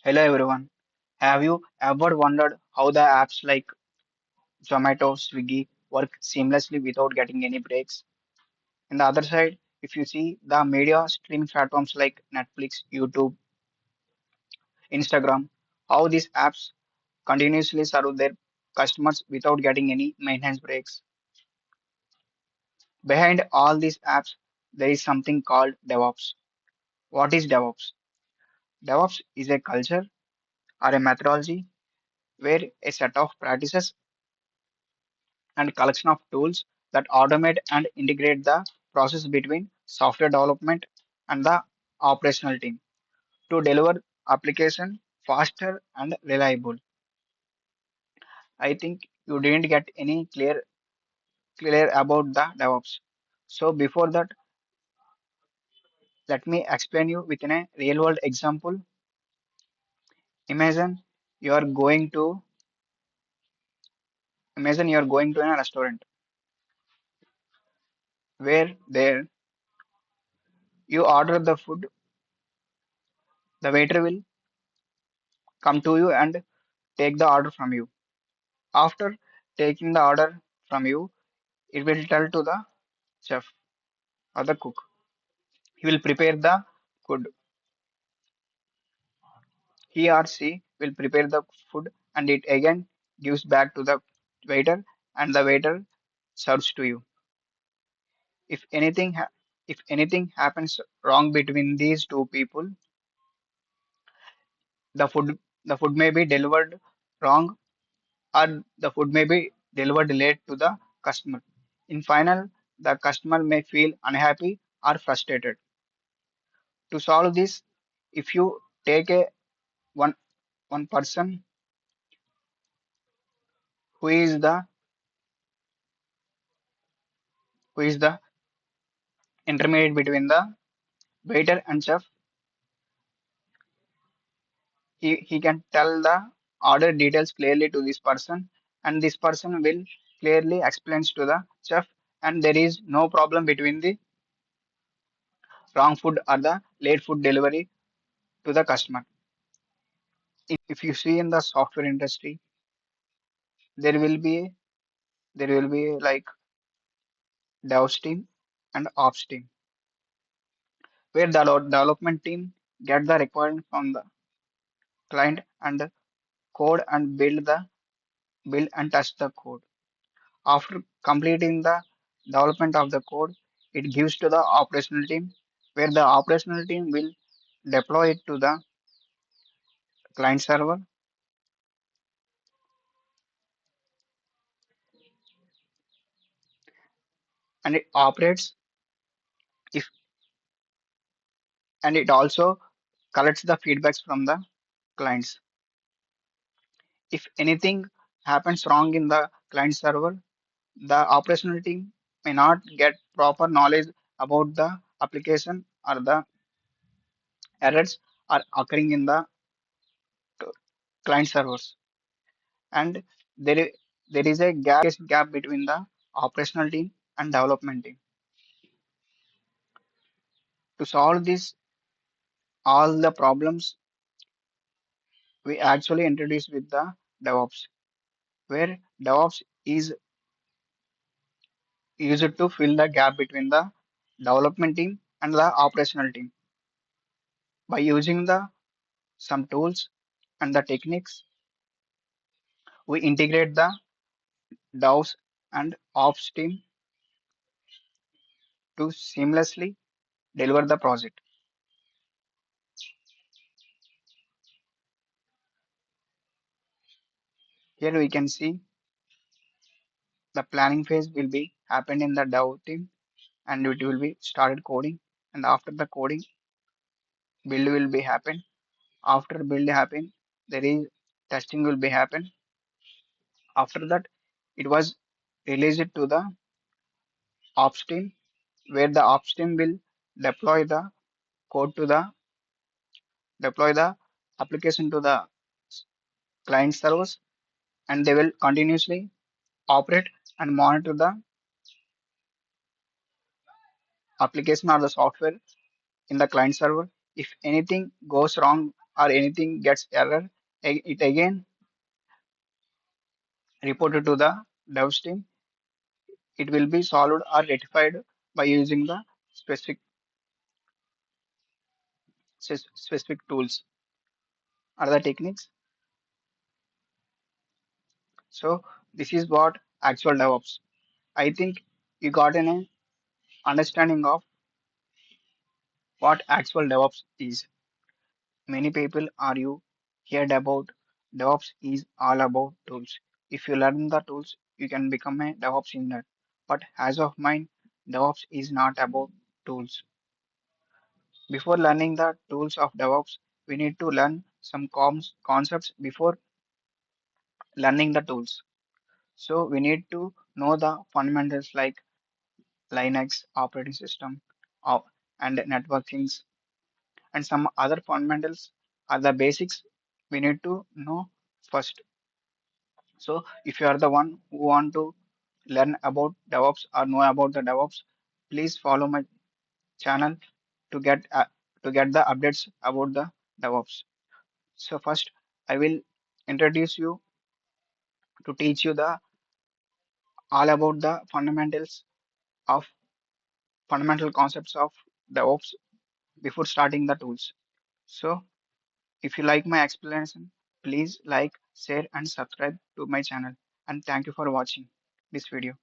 Hello everyone. Have you ever wondered how the apps like Zomato, Swiggy work seamlessly without getting any breaks? On the other side, if you see the media streaming platforms like Netflix, YouTube, Instagram, how these apps continuously serve their customers without getting any maintenance breaks. Behind all these apps, there is something called DevOps. What is DevOps? DevOps is a culture or a methodology where a set of practices and collection of tools that automate and integrate the process between software development and the operational team to deliver application faster and reliable. I think you didn't get any clear about the DevOps. So before that, let me explain you within a real world example. Imagine you are going to imagine you are going to a restaurant where there you order the food, the waiter will come to you and take the order from you. After taking the order from you, it will tell to the chef or the cook. He will prepare the food. He or she will prepare the food and it again gives back to the waiter and the waiter serves to you. If if anything happens wrong between these two people, the food may be delivered wrong or the food may be delivered late to the customer. In final, the customer may feel unhappy or frustrated. To solve this, if you take a one one person who is the who is the intermediate between the waiter and chef, he can tell the order details clearly to this person, and this person will clearly explains to the chef, and there is no problem between the wrong food or the late food delivery to the customer. If you see in the software industry, there will be like devs team and ops team, where the development team get the requirement from the client and code and build and test the code. After completing the development of the code, it gives to the operational team, where the operational team will deploy it to the client server and it operates if and it also collects the feedbacks from the clients. If anything happens wrong in the client server, the operational team may not get proper knowledge about the application or the errors are occurring in the client servers, and there is a gap between the operational team and development team. To solve this all the problems, we actually introduce with the DevOps, where DevOps is used to fill the gap between the development team and the operational team by using the some tools and the techniques. We integrate the DevOps and Ops team to seamlessly deliver the project. Here we can see the planning phase will be happen in the Dev team and it will be started coding, and after the coding build will be happen. After build happen, there is testing will be happen. After that, it was released to the ops team, where the ops team will deploy the code to the deploy the application to the client servers, and they will continuously operate and monitor the application or the software in the client server. If anything goes wrong or anything gets error, it again reported to the devs team. It will be solved or rectified by using the specific specific tools or the techniques. So this is what actual DevOps. I think you got an understanding of what actual DevOps is. Many people are you heard about DevOps is all about tools. If you learn the tools, you can become a DevOps engineer. But as of mine, DevOps is not about tools. Before learning the tools of DevOps, we need to learn some concepts before learning the tools. So we need to know the fundamentals like Linux operating system of, and networkings and some other fundamentals are the basics we need to know first. So if you are the one who want to learn about DevOps or know about the DevOps, please follow my channel to get the updates about the DevOps. So first, I will introduce you to teach you the all about the of fundamental concepts of DevOps before starting the tools. So if you like my explanation, please like, share, and subscribe to my channel. And thank you for watching this video.